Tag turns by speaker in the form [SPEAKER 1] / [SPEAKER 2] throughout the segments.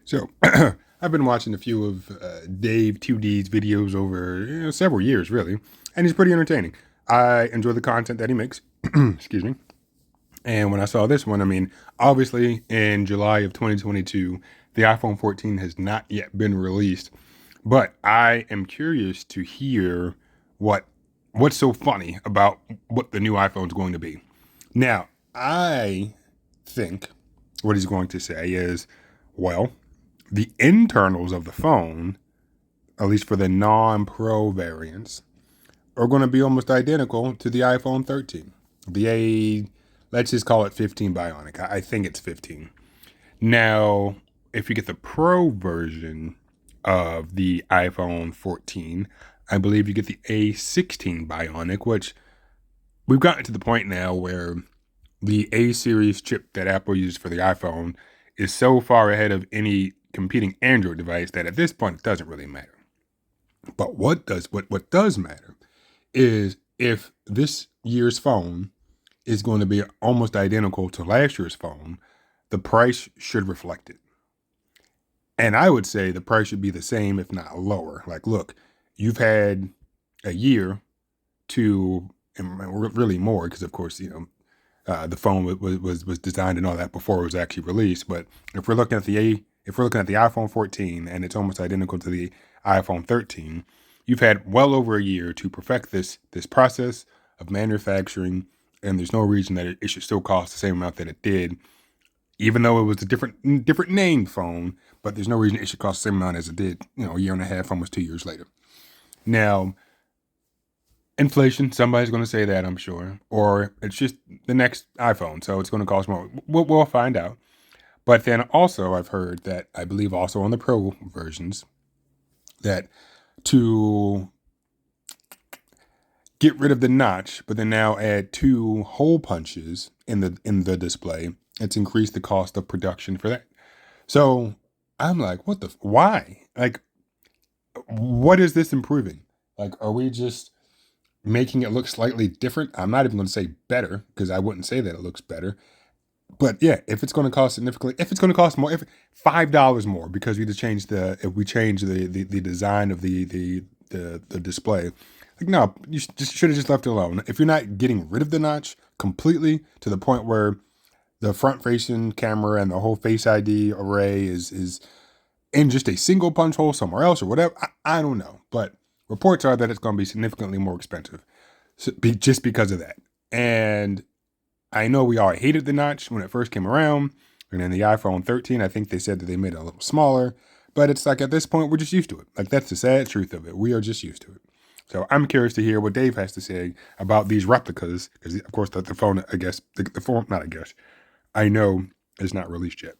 [SPEAKER 1] So I've been watching a few of Dave 2D's videos over several years, really, and he's pretty entertaining. I enjoy the content that he makes. Excuse me. And when I saw this one, I mean, obviously in July of 2022, the iPhone 14 has not yet been released, but I am curious to hear what what's so funny about what the new iPhone is going to be. Now, I think what he's going to say is, well, the internals of the phone, at least for the non-Pro variants, are going to be almost identical to the iPhone 13. Let's just call it 15 Bionic. I think it's 15. Now, if you get the Pro version of the iPhone 14, I believe you get the A16 Bionic, which we've gotten to the point now where the A series chip that Apple uses for the iPhone is so far ahead of any competing Android device that at this point it doesn't really matter. But what does matter is if this year's phone is going to be almost identical to last year's phone, the price should reflect it. And I would say the price should be the same, if not lower. Like, look, you've had a year to, and really more, because of course, the phone was designed and all that before it was actually released. But if we're looking at the iPhone 14 and it's almost identical to the iPhone 13, you've had well over a year to perfect this process of manufacturing, and there's no reason that it should still cost the same amount that it did, even though it was a different named phone. But there's no reason it should cost the same amount as it did, a year and a half, almost 2 years later. Now, inflation, somebody's going to say that, I'm sure, or it's just the next iPhone, so it's going to cost more. We'll find out. But then also, I've heard that, I believe also on the Pro versions, that to get rid of the notch, but then now add two hole punches in the display, it's increased the cost of production for that. So I'm like, why? Like, what is this improving? Like, are we just making it look slightly different? I'm not even going to say better, because I wouldn't say that it looks better. But yeah, if it's going to cost significantly, if it's going to cost more, if $5 more because if we change the design of the display, like, no, you just should have just left it alone. If you're not getting rid of the notch completely to the point where the front facing camera and the whole Face ID array is in just a single punch hole somewhere else or whatever, I don't know. But reports are that it's going to be significantly more expensive, just because of that. And I know we all hated the notch when it first came around. And then the iPhone 13, I think they said that they made it a little smaller. But it's like, at this point, we're just used to it. Like, that's the sad truth of it. We are just used to it. So I'm curious to hear what Dave has to say about these replicas. Because, of course, the phone, I guess, the phone, not I guess, I know is not released yet.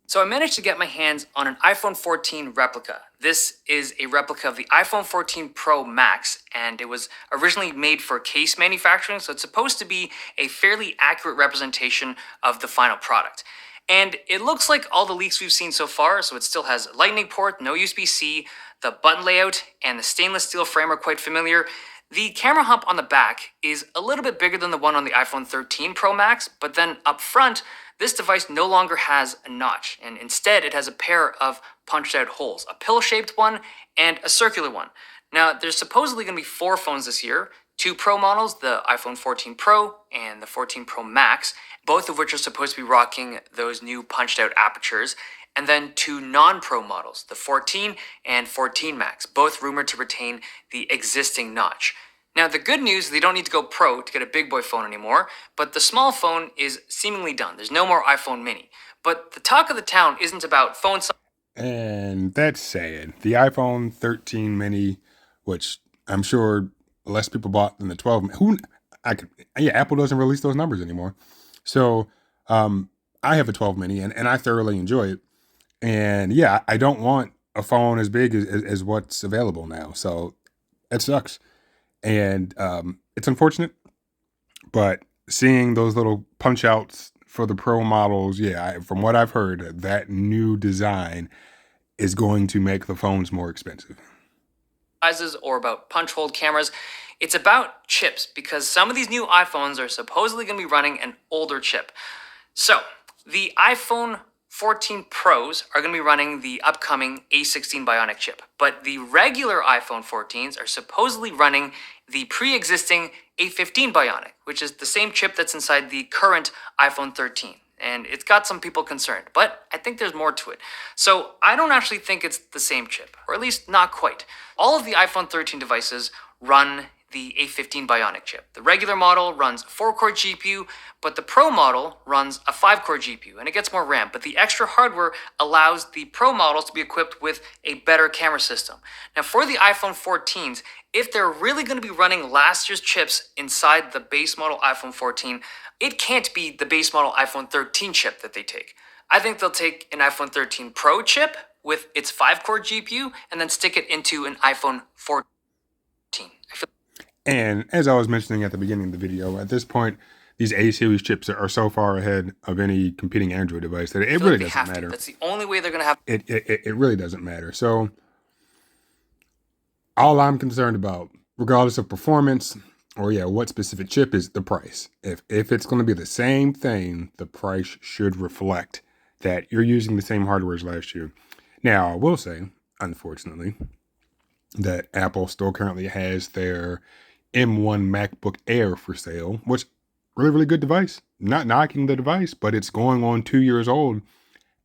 [SPEAKER 2] So I managed to get my hands on an iPhone 14 replica. This is a replica of the iPhone 14 Pro Max, and it was originally made for case manufacturing, so it's supposed to be a fairly accurate representation of the final product. And it looks like all the leaks we've seen so far, so it still has a lightning port, no USB-C, the button layout, and the stainless steel frame are quite familiar. The camera hump on the back is a little bit bigger than the one on the iPhone 13 Pro Max, but then up front, this device no longer has a notch, and instead it has a pair of punched out holes, a pill-shaped one and a circular one. Now, there's supposedly going to be 4 phones this year, 2 Pro models, the iPhone 14 Pro and the 14 Pro Max, both of which are supposed to be rocking those new punched out apertures, and then 2 non-Pro models, the 14 and 14 Max, both rumored to retain the existing notch. Now, the good news is they don't need to go Pro to get a big boy phone anymore, but the small phone is seemingly done. There's no more iPhone mini. But the talk of the town isn't about phone size.
[SPEAKER 1] And that's sad. The iPhone 13 mini, which I'm sure less people bought than the 12. Apple doesn't release those numbers anymore. So I have a 12 mini and I thoroughly enjoy it. And yeah, I don't want a phone as big as what's available now. So it sucks. And it's unfortunate, but seeing those little punch outs for the Pro models, yeah, from what I've heard, that new design is going to make the phones more expensive.
[SPEAKER 2] Sizes or about punch hole cameras. It's about chips because some of these new iPhones are supposedly going to be running an older chip. So, the iPhone 14 Pros are going to be running the upcoming A16 Bionic chip, but the regular iPhone 14s are supposedly running the pre-existing A15 Bionic, which is the same chip that's inside the current iPhone 13. And it's got some people concerned, but I think there's more to it. So I don't actually think it's the same chip, or at least not quite. All of the iPhone 13 devices run the A15 Bionic chip. The regular model runs a 4-core GPU, but the Pro model runs a 5-core GPU, and it gets more RAM. But the extra hardware allows the Pro models to be equipped with a better camera system. Now, for the iPhone 14s, if they're really going to be running last year's chips inside the base model iPhone 14, it can't be the base model iPhone 13 chip that they take. I think they'll take an iPhone 13 Pro chip with its 5-core GPU and then stick it into an iPhone 14.
[SPEAKER 1] And as I was mentioning at the beginning of the video, at this point, these A-series chips are so far ahead of any competing Android device that it really doesn't matter.
[SPEAKER 2] That's the only way they're going to have
[SPEAKER 1] it really doesn't matter. So all I'm concerned about, regardless of performance or what specific chip, is the price. If it's going to be the same thing, the price should reflect that you're using the same hardware as last year. Now, I will say, unfortunately, that Apple still currently has their M1 MacBook Air for sale, which really, really good device. Not knocking the device, but it's going on 2 years old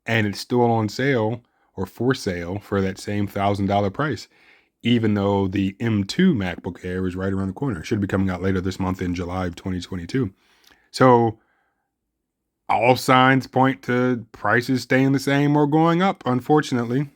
[SPEAKER 1] and it's still on sale or for sale for that same $1,000 price, even though the M2 MacBook Air is right around the corner. It should be coming out later this month in July of 2022. So all signs point to prices staying the same or going up, unfortunately.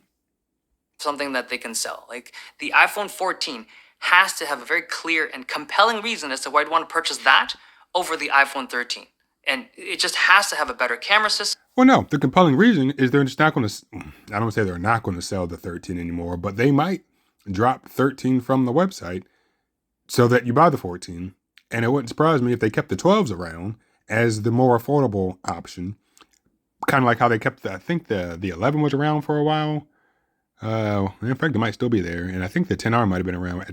[SPEAKER 2] Something that they can sell. Like the iPhone 14 has to have a very clear and compelling reason as to why I'd want to purchase that over the iPhone 13. And it just has to have a better camera system.
[SPEAKER 1] Well, no, the compelling reason is they're just not going to, I don't say they're not going to sell the 13 anymore, but they might drop 13 from the website so that you buy the 14. And it wouldn't surprise me if they kept the 12s around as the more affordable option. Kind of like how they kept I think the 11 was around for a while. In fact, it might still be there, and I think the 10R might have been around.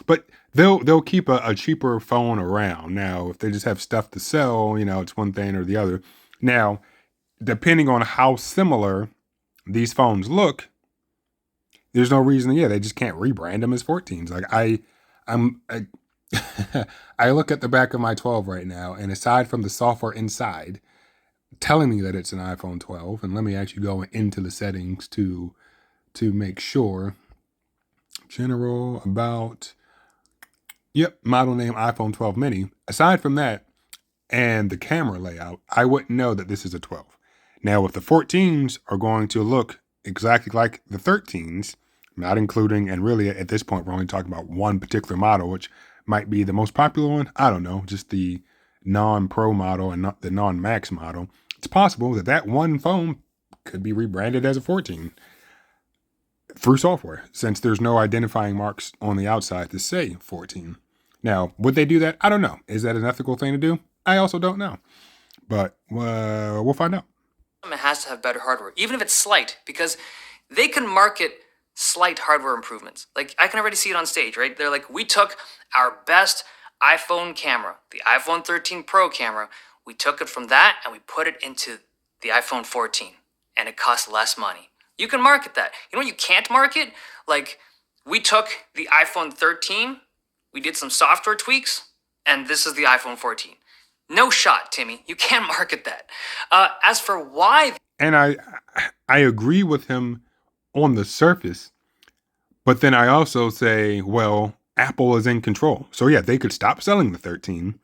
[SPEAKER 1] But they'll keep a cheaper phone around. Now, if they just have stuff to sell, it's one thing or the other. Now, depending on how similar these phones look, there's no reason. They just can't rebrand them as 14s. Like I look at the back of my 12 right now, and aside from the software inside telling me that it's an iPhone 12, and let me actually go into the settings to make sure. General, about, model name iPhone 12 mini. Aside from that and the camera layout, I wouldn't know that this is a 12. Now, if the 14s are going to look exactly like the 13s, not including, and really at this point, we're only talking about one particular model, which might be the most popular one. I don't know, just the non-Pro model and not the non-Max model. It's possible that one phone could be rebranded as a 14. Through software, since there's no identifying marks on the outside to say 14. Now, would they do that? I don't know. Is that an ethical thing to do? I also don't know. But we'll find out.
[SPEAKER 2] It has to have better hardware, even if it's slight, because they can market slight hardware improvements. Like, I can already see it on stage, right? They're like, we took our best iPhone camera, the iPhone 13 Pro camera, we took it from that and we put it into the iPhone 14, and it costs less money. You can market that. You know what you can't market? Like, we took the iPhone 13, we did some software tweaks, and this is the iPhone 14. No shot, Timmy. You can't market that. As for why...
[SPEAKER 1] And I agree with him on the surface, but then I also say, well, Apple is in control. So they could stop selling the 13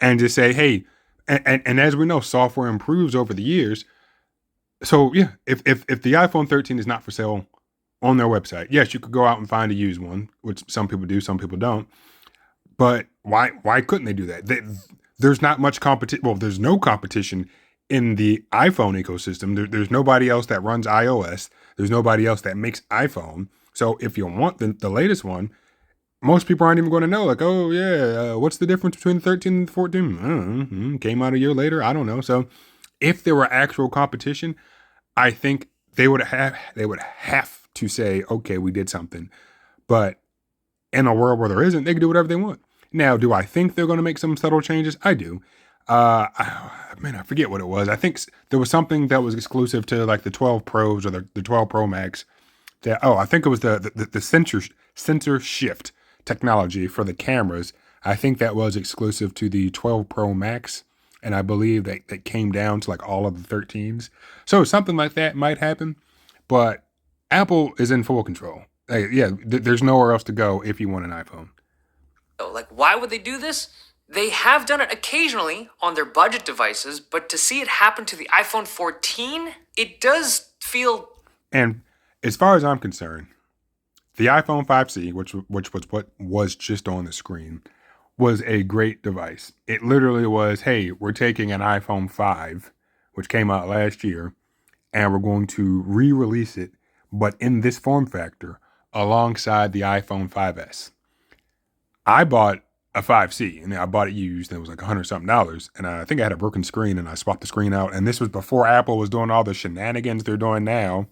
[SPEAKER 1] and just say, hey, and as we know, software improves over the years. So if the iPhone 13 is not for sale on their website, yes, you could go out and find a used one, which some people do, some people don't. But why couldn't they do that? There's not much competition. Well, there's no competition in the iPhone ecosystem. There's nobody else that runs iOS. There's nobody else that makes iPhone. So if you want the latest one, most people aren't even going to know. Like, what's the difference between the 13 and the 14? Came out a year later. I don't know. So if there were actual competition, I think they would have to say, okay, we did something. But in a world where there isn't, they can do whatever they want. Now, do I think they're going to make some subtle changes? I do. Man, I forget what it was. I think there was something that was exclusive to like the 12 Pros or the 12 Pro Max. That I think it was the sensor shift technology for the cameras. I think that was exclusive to the 12 Pro Max, and I believe that came down to like all of the 13s. So something like that might happen, but Apple is in full control. Hey, yeah, there's nowhere else to go if you want an iPhone.
[SPEAKER 2] Like, why would they do this? They have done it occasionally on their budget devices, but to see it happen to the iPhone 14, it does feel.
[SPEAKER 1] And as far as I'm concerned, the iPhone 5C, which was what was just on the screen, was a great device. It literally was, hey, we're taking an iPhone 5, which came out last year, and we're going to re-release it, but in this form factor, alongside the iPhone 5S. I bought a 5C, and I bought it used, and it was like $100-something, and I think I had a broken screen, and I swapped the screen out, and this was before Apple was doing all the shenanigans they're doing now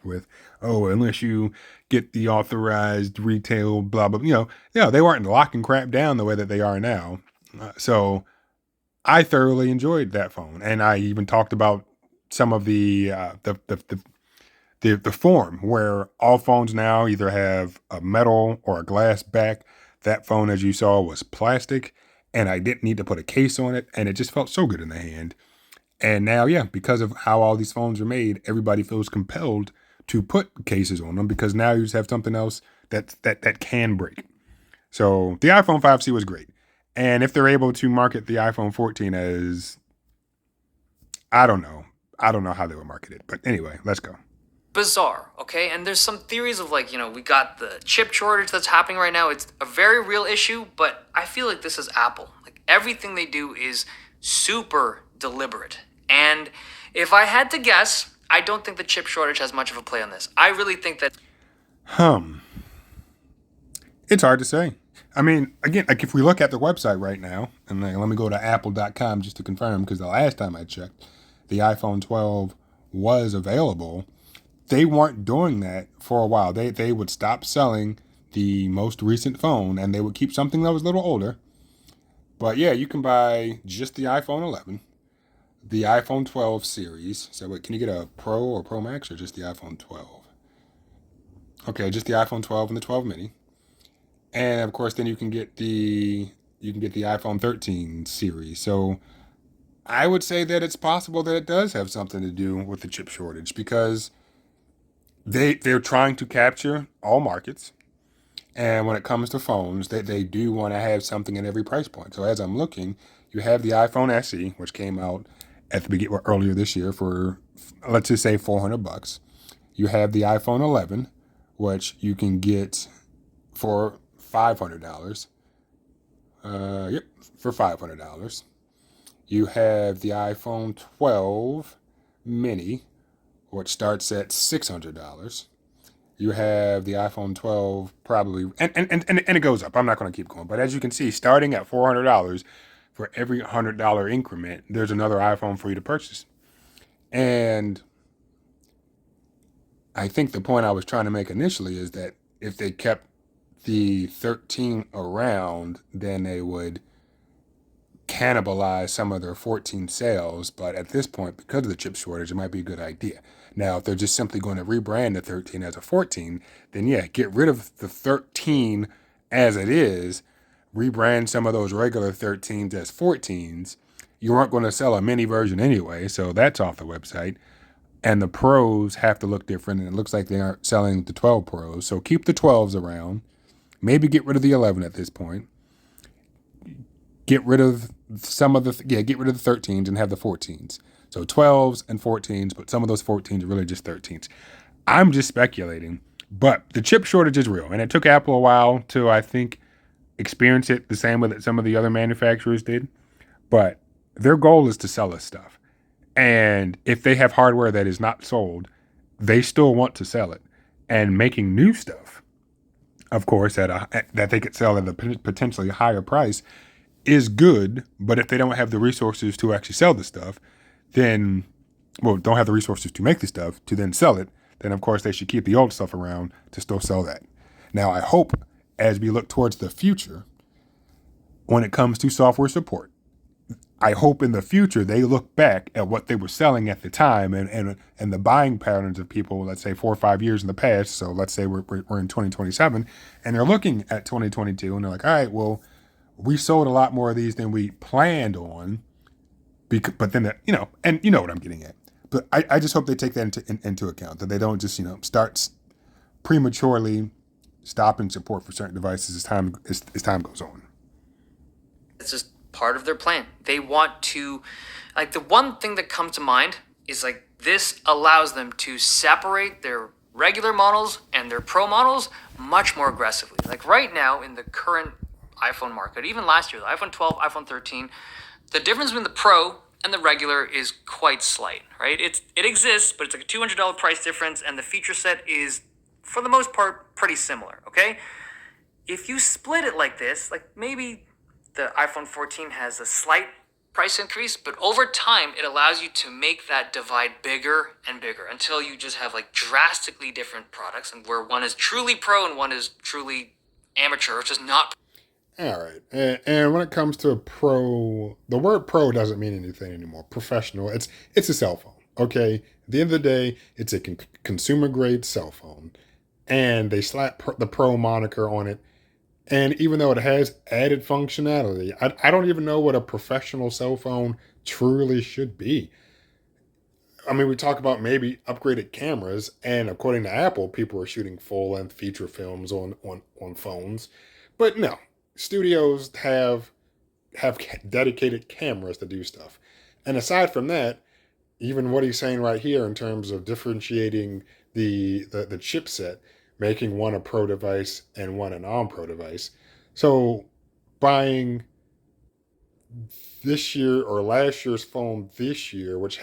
[SPEAKER 1] with, oh, unless you get the authorized retail, blah, blah, they weren't locking crap down the way that they are now. So I thoroughly enjoyed that phone. And I even talked about some of the form where all phones now either have a metal or a glass back. That phone, as you saw, was plastic, and I didn't need to put a case on it, and it just felt so good in the hand. And now, yeah, because of how all these phones are made, everybody feels compelled to put cases on them because now you just have something else that can break. So the iPhone 5C was great. And if they're able to market the iPhone 14 as, I don't know. I don't know how they would market it. But anyway, let's go.
[SPEAKER 2] Bizarre, okay? And there's some theories of like, we got the chip shortage that's happening right now. It's a very real issue, but I feel like this is Apple. Like everything they do is super deliberate. And if I had to guess, I don't think the chip shortage has much of a play on this. I really think that.
[SPEAKER 1] It's hard to say. I mean, again, like if we look at the website right now, and like, let me go to apple.com just to confirm, because the last time I checked, the iPhone 12 was available. They weren't doing that for a while. They would stop selling the most recent phone, and they would keep something that was a little older. But yeah, you can buy just the iPhone 11, the iPhone 12 series. So wait, can you get a Pro or Pro Max or just the iPhone 12? Okay, just the iPhone 12 and the 12 mini. And of course, then you can get the iPhone 13 series. So I would say that it's possible that it does have something to do with the chip shortage because they're trying to capture all markets. And when it comes to phones, they do want to have something in every price point. So as I'm looking, you have the iPhone SE, which came out at the beginning earlier this year for, let's just say, $400. You have the iPhone 11, which you can get for $500. Yep, for $500. You have the iPhone 12 mini, which starts at $600. You have the iPhone 12 probably, and it goes up. I'm not going to keep going. But as you can see, starting at $400, for every $100 increment, there's another iPhone for you to purchase. And I think the point I was trying to make initially is that if they kept the 13 around, then they would cannibalize some of their 14 sales. But at this point, because of the chip shortage, it might be a good idea. Now, if they're just simply going to rebrand the 13 as a 14, then yeah, get rid of the 13 as it is, rebrand some of those regular 13s as 14s. You aren't going to sell a mini version anyway, so that's off the website. And the Pros have to look different, and it looks like they aren't selling the 12 Pros. So keep the 12s around. Maybe get rid of the 11 at this point. Get rid of some of get rid of the 13s and have the 14s. So 12s and 14s, but some of those 14s are really just 13s. I'm just speculating, but the chip shortage is real, and it took Apple a while to, I think, experience it the same way that some of the other manufacturers did. But their goal is to sell us stuff. And if they have hardware that is not sold, they still want to sell it. And making new stuff, of course, that they could sell at a potentially higher price is good. But if they don't have the resources to actually sell the stuff, then, well, don't have the resources to make the stuff to then sell it, then of course they should keep the old stuff around to still sell that. Now, I hope as we look towards the future, when it comes to software support, I hope in the future they look back at what they were selling at the time and the buying patterns of people, let's say 4 or 5 years in the past. So let's say we're in 2027 and they're looking at 2022 and they're like, all right, well, we sold a lot more of these than we planned on. But then, and you know what I'm getting at. But I just hope they take that into account, that they don't just, start prematurely stopping support for certain devices as time goes on.
[SPEAKER 2] It's just part of their plan. They want to, like, the one thing that comes to mind is like this allows them to separate their regular models and their pro models much more aggressively. Like right now in the current iPhone market, even last year, the iPhone 12, iPhone 13, the difference between the pro and the regular is quite slight, right? It exists, but it's like a $200 price difference, and the feature set is, for the most part, pretty similar. Okay, if you split it like this, like maybe the iPhone 14 has a slight price increase, but over time it allows you to make that divide bigger and bigger until you just have like drastically different products, and where one is truly pro and one is truly amateur, which is not.
[SPEAKER 1] All right. And when it comes to pro, the word pro doesn't mean anything anymore. Professional, it's a cell phone. Okay. At the end of the day, it's a consumer grade cell phone. And they slap the pro moniker on it. And even though it has added functionality, I don't even know what a professional cell phone truly should be. I mean, we talk about maybe upgraded cameras, and according to Apple, people are shooting full length feature films on phones. But no, studios have dedicated cameras to do stuff. And aside from that, even what he's saying right here in terms of differentiating the chipset, making one a pro device and one a non-pro device. So buying this year or last year's phone this year, which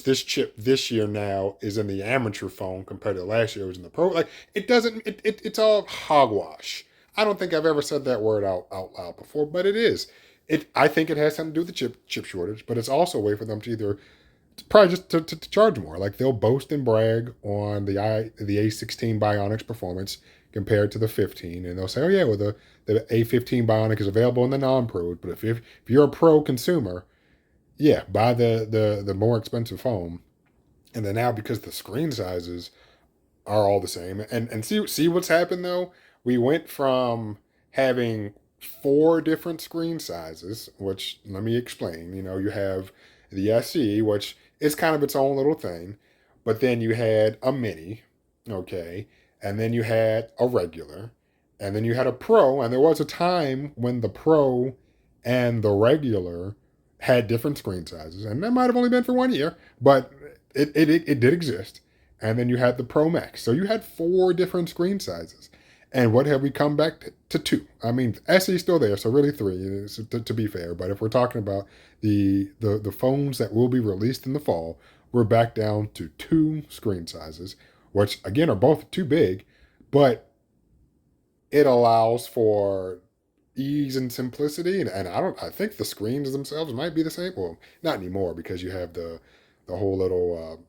[SPEAKER 1] this chip this year now is in the amateur phone compared to last year it was in the pro. Like it's all hogwash. I don't think I've ever said that word out loud before, but it is. I think it has something to do with the chip shortage, but it's also a way for them to either probably just to charge more. Like they'll boast and brag on the A16 Bionics performance compared to the 15, and they'll say, "Oh yeah, well the A15 Bionic is available in the non-pro, but if you're a pro consumer, yeah, buy the more expensive phone." And then now because the screen sizes are all the same, and see what's happened though. We went from having four different screen sizes, which let me explain. You have the SE, which is kind of its own little thing, but then you had a mini, okay, and then you had a regular, and then you had a pro, and there was a time when the pro and the regular had different screen sizes, and that might have only been for 1 year, but it did exist. And then you had the Pro Max, so you had four different screen sizes. And what have we come back to two? I mean, SE is still there, so really three, to be fair. But if we're talking about the phones that will be released in the fall, we're back down to two screen sizes, which again are both too big, but it allows for ease and simplicity. And I think the screens themselves might be the same. Well, not anymore because you have the whole little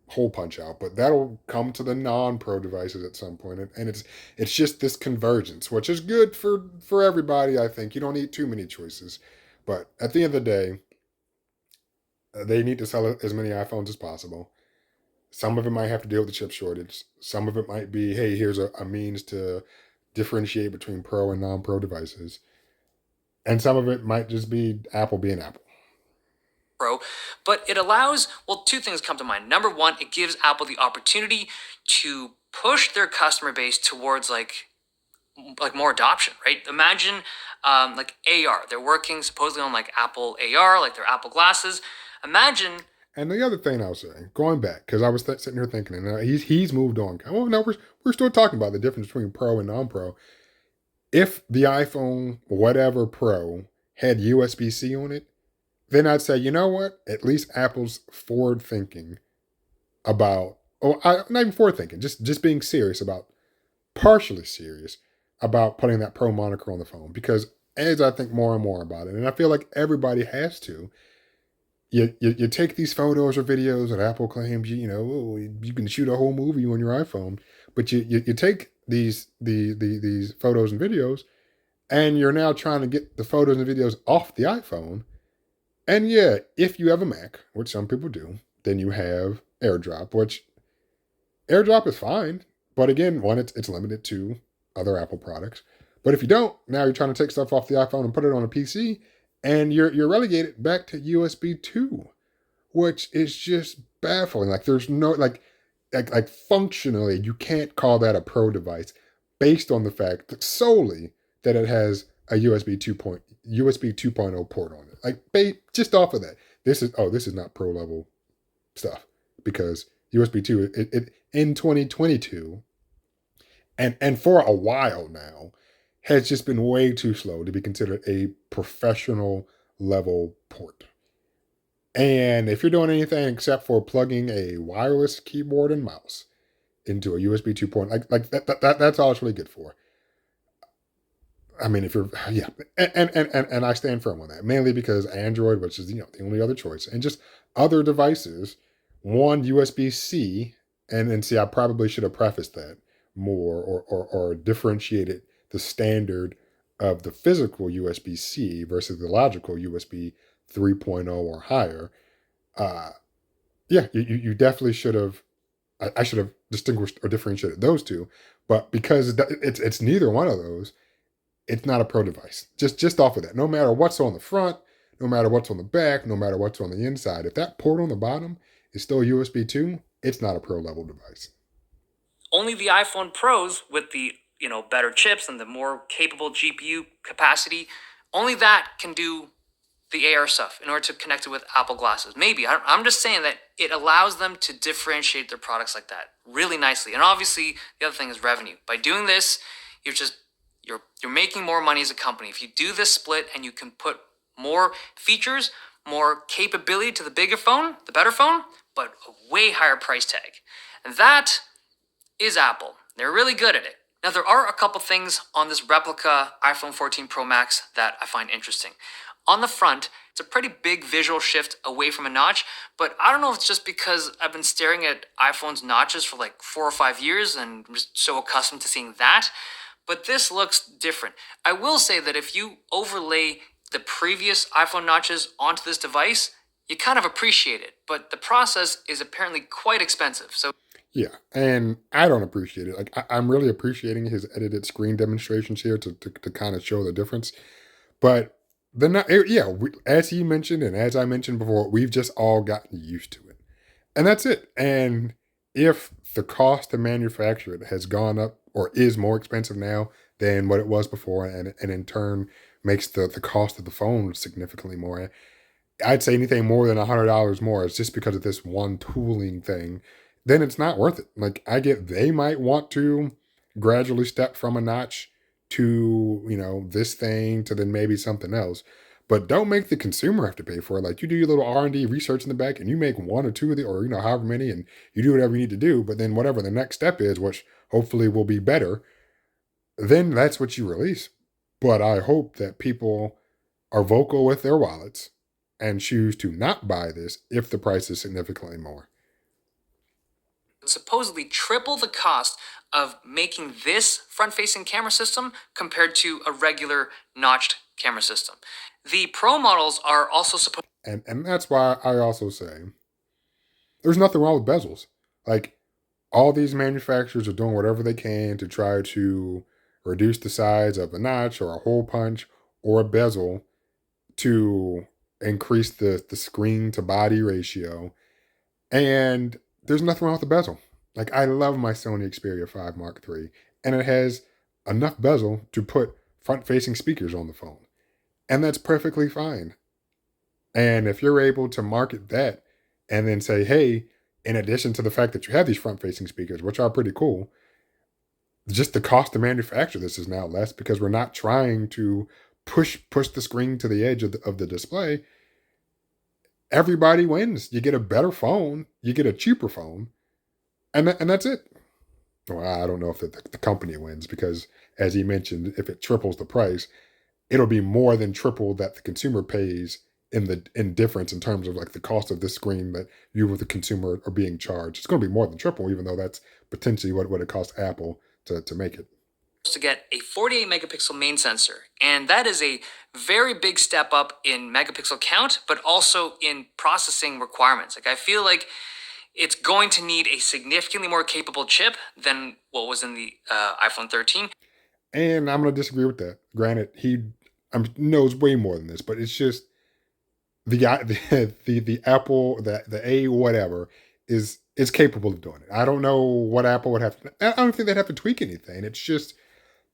[SPEAKER 1] hole punch out, but that'll come to the non-pro devices at some point, and it's just this convergence, which is good for everybody. I think you don't need too many choices, but at the end of the day, they need to sell as many iPhones as possible. Some of it might have to deal with the chip shortage. Some of it might be, hey, here's a means to differentiate between pro and non-pro devices, and some of it might just be Apple being Apple.
[SPEAKER 2] Pro, but it allows, well, two things come to mind. Number one, it gives Apple the opportunity to push their customer base towards like more adoption, right? Imagine like AR. They're working supposedly on like Apple AR, like their Apple glasses. Imagine.
[SPEAKER 1] And the other thing I'll say, going back, because I was sitting here thinking, and he's moved on. Well, no, we're still talking about the difference between pro and non-pro. If the iPhone whatever Pro had USB-C on it, then I'd say, you know what? At least Apple's forward thinking about, not even forward thinking, just being serious about, partially serious about putting that pro moniker on the phone. Because as I think more and more about it, and I feel like everybody has to, you take these photos or videos that Apple claims you can shoot a whole movie on your iPhone, but you take these photos and videos, and you're now trying to get the photos and videos off the iPhone. And yeah, if you have a Mac, which some people do, then you have AirDrop, which AirDrop is fine. But again, one, it's limited to other Apple products. But if you don't, now you're trying to take stuff off the iPhone and put it on a PC, and you're relegated back to USB 2, which is just baffling. Like there's no like functionally, you can't call that a pro device based on the fact that solely that it has a USB 2.0 port on it. Like just off of that, this is not pro level stuff because USB 2 it in 2022 and for a while now has just been way too slow to be considered a professional level port. And if you're doing anything except for plugging a wireless keyboard and mouse into a USB 2 port, that's all it's really good for. I mean, if you're yeah, and I stand firm on that, mainly because Android, which is the only other choice, and just other devices, one USB C, and see, I probably should have prefaced that more or differentiated the standard of the physical USB C versus the logical USB 3.0 or higher. Uh, yeah, you definitely should have. I should have distinguished or differentiated those two, but because it's neither one of those, it's not a pro device. Just off of that, no matter what's on the front, no matter what's on the back, no matter what's on the inside, if that port on the bottom is still USB 2, it's not a pro level device.
[SPEAKER 2] Only the iPhone Pros with the better chips and the more capable GPU capacity, only that can do the AR stuff in order to connect it with Apple glasses. Maybe I'm just saying that it allows them to differentiate their products like that really nicely. And obviously, the other thing is revenue. By doing this, you're making more money as a company. If you do this split and you can put more features, more capability to the bigger phone, the better phone, but a way higher price tag. And that is Apple. They're really good at it. Now, there are a couple things on this replica iPhone 14 Pro Max that I find interesting. On the front, it's a pretty big visual shift away from a notch, but I don't know if it's just because I've been staring at iPhone's notches for like 4 or 5 years and I'm just so accustomed to seeing that, but this looks different. I will say that if you overlay the previous iPhone notches onto this device, you kind of appreciate it, but the process is apparently quite expensive. So
[SPEAKER 1] Yeah, and I don't appreciate it. Like I'm really appreciating his edited screen demonstrations here to kind of show the difference. But yeah, as he mentioned and as I mentioned before, we've just all gotten used to it, and that's it. And if the cost to manufacture it has gone up or is more expensive now than what it was before, and in turn makes the cost of the phone significantly more, I'd say anything more than $100 more is just because of this one tooling thing, then it's not worth it. Like I get they might want to gradually step from a notch to, this thing to then maybe something else. But don't make the consumer have to pay for it. Like you do your little R&D research in the back and you make one or two of the or however many and you do whatever you need to do, but then whatever the next step is, which hopefully will be better, then that's what you release. But I hope that people are vocal with their wallets and choose to not buy this if the price is significantly more.
[SPEAKER 2] supposedly triple the cost of making this front-facing camera system compared to a regular notched camera system. The Pro models are also supposed
[SPEAKER 1] And that's why I also say there's nothing wrong with bezels. Like all these manufacturers are doing whatever they can to try to reduce the size of a notch or a hole punch or a bezel to increase the screen to body ratio. And there's nothing wrong with the bezel. Like I love my Sony Xperia 5 Mark III, and it has enough bezel to put front-facing speakers on the phone. And that's perfectly fine. And if you're able to market that and then say, hey, in addition to the fact that you have these front-facing speakers, which are pretty cool, just the cost to manufacture this is now less because we're not trying to push the screen to the edge of the display. Everybody wins. You get a better phone, you get a cheaper phone, and that's it. Well, I don't know if the company wins because, as he mentioned, if it triples the price, it'll be more than triple that the consumer pays in difference in terms of like the cost of this screen that you with the consumer are being charged. It's going to be more than triple, even though that's potentially what it costs Apple to make it.
[SPEAKER 2] to get a 48 megapixel main sensor, and that is a very big step up in megapixel count, but also in processing requirements. Like, I feel like it's going to need a significantly more capable chip than what was in the iPhone 13.
[SPEAKER 1] And I'm going to disagree with that. Granted, he knows way more than this, but it's just the Apple, the A whatever is capable of doing it. I don't know what Apple would have to. I don't think they'd have to tweak anything. It's just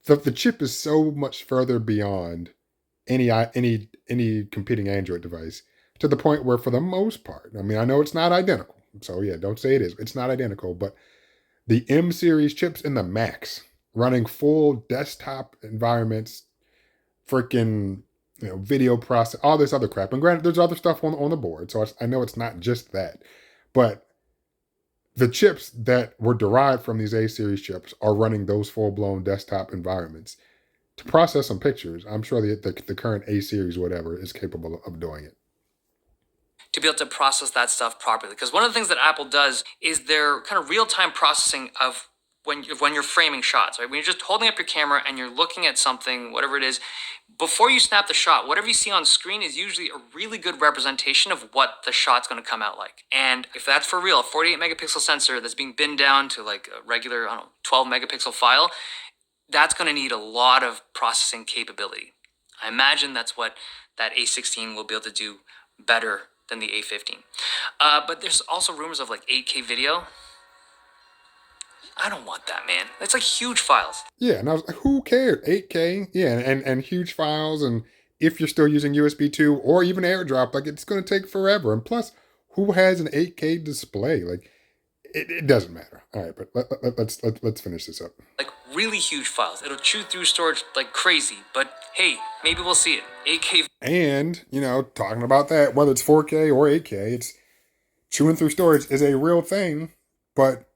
[SPEAKER 1] the chip is so much further beyond any competing Android device, to the point where, for the most part, I mean, I know it's not identical. So yeah, don't say it is. It's not identical, but the M series chips and the Max running full desktop environments, freaking, video process, all this other crap. And granted, there's other stuff on the board, so I know it's not just that, but the chips that were derived from these A series chips are running those full blown desktop environments to process some pictures. I'm sure the current A series whatever is capable of doing it.
[SPEAKER 2] To be able to process that stuff properly. Because one of the things that Apple does is their kind of real-time processing of when you're framing shots, right? When you're just holding up your camera and you're looking at something, whatever it is, before you snap the shot, whatever you see on screen is usually a really good representation of what the shot's going to come out like. And if that's for real, a 48 megapixel sensor that's being binned down to like a regular, I don't know, 12 megapixel file, that's going to need a lot of processing capability. I imagine that's what that A16 will be able to do better than the A15. But there's also rumors of like 8K video. I don't want that, man. It's like huge files.
[SPEAKER 1] Yeah, and I was like, who cares? 8K, yeah, and huge files, and if you're still using USB 2 or even AirDrop, like, it's going to take forever. And plus, who has an 8K display? Like, it doesn't matter. All right, but let's finish this up.
[SPEAKER 2] Like really huge files. It'll chew through storage like crazy. But hey, maybe we'll see it. 8K.
[SPEAKER 1] And, talking about that, whether it's 4K or 8K, it's chewing through storage is a real thing. But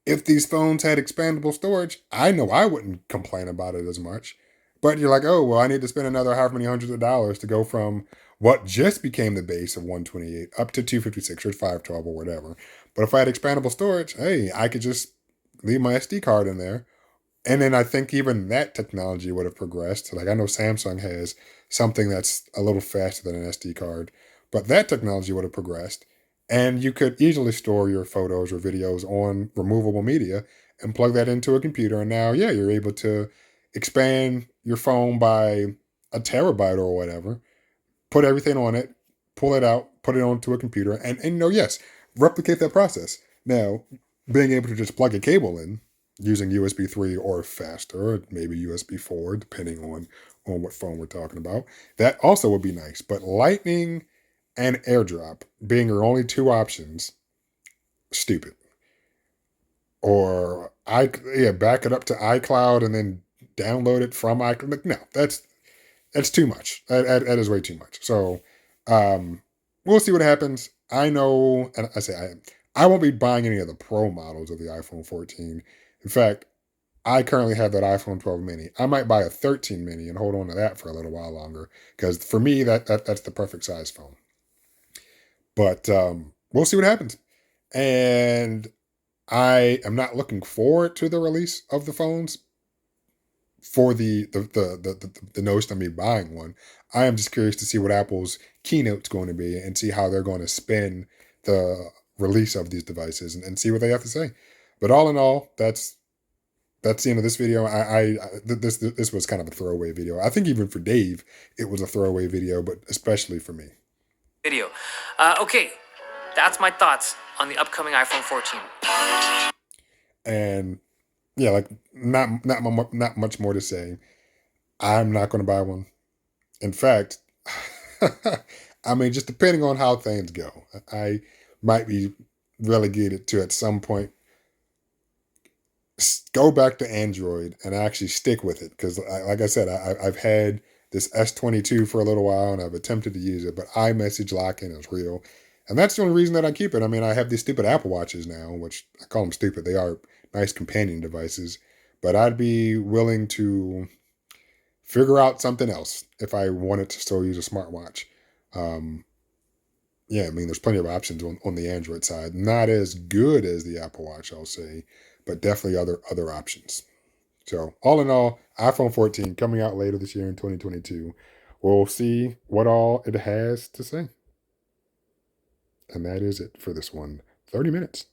[SPEAKER 1] if these phones had expandable storage, I know I wouldn't complain about it as much. But you're like, oh, well, I need to spend another however many hundreds of dollars to go from what just became the base of 128 up to 256 or 512 or whatever. But if I had expandable storage, hey, I could just leave my SD card in there. And then I think even that technology would have progressed. Like, I know Samsung has something that's a little faster than an SD card, but that technology would have progressed. And you could easily store your photos or videos on removable media and plug that into a computer. And now, yeah, you're able to expand your phone by a terabyte or whatever, put everything on it, pull it out, put it onto a computer, and yes, replicate that process. Now, being able to just plug a cable in using USB 3 or faster, or maybe USB 4, depending on what phone we're talking about, that also would be nice. But Lightning and AirDrop being your only two options, stupid. Or back it up to iCloud and then download it from iCloud. Like, no, that's too much. That is way too much. So we'll see what happens. I know, and I won't be buying any of the Pro models of the iPhone 14. In fact, I currently have that iPhone 12 mini. I might buy a 13 mini and hold on to that for a little while longer, because for me, that's the perfect size phone. But we'll see what happens. And I am not looking forward to the release of the phones for the notion of me buying one. I am just curious to see what Apple's keynote's going to be and see how they're going to spin the release of these devices and see what they have to say. But all in all, that's the end of this video. This was kind of a throwaway video. I think even for Dave, it was a throwaway video, but especially for me.
[SPEAKER 2] Video. Okay, that's my thoughts on the upcoming iPhone 14.
[SPEAKER 1] And yeah, like not much more to say. I'm not going to buy one. In fact, I mean, just depending on how things go, I might be relegated to at some point go back to Android and actually stick with it. Because like I said, I've had this S22 for a little while and I've attempted to use it, but iMessage lock-in is real. And that's the only reason that I keep it. I mean, I have these stupid Apple Watches now, which I call them stupid. They are nice companion devices, but I'd be willing to figure out something else if I wanted to still use a smartwatch. Yeah, I mean, there's plenty of options on the Android side. Not as good as the Apple Watch, I'll say, but definitely other options. So all in all, iPhone 14 coming out later this year in 2022. We'll see what all it has to say. And that is it for this one. 30 minutes.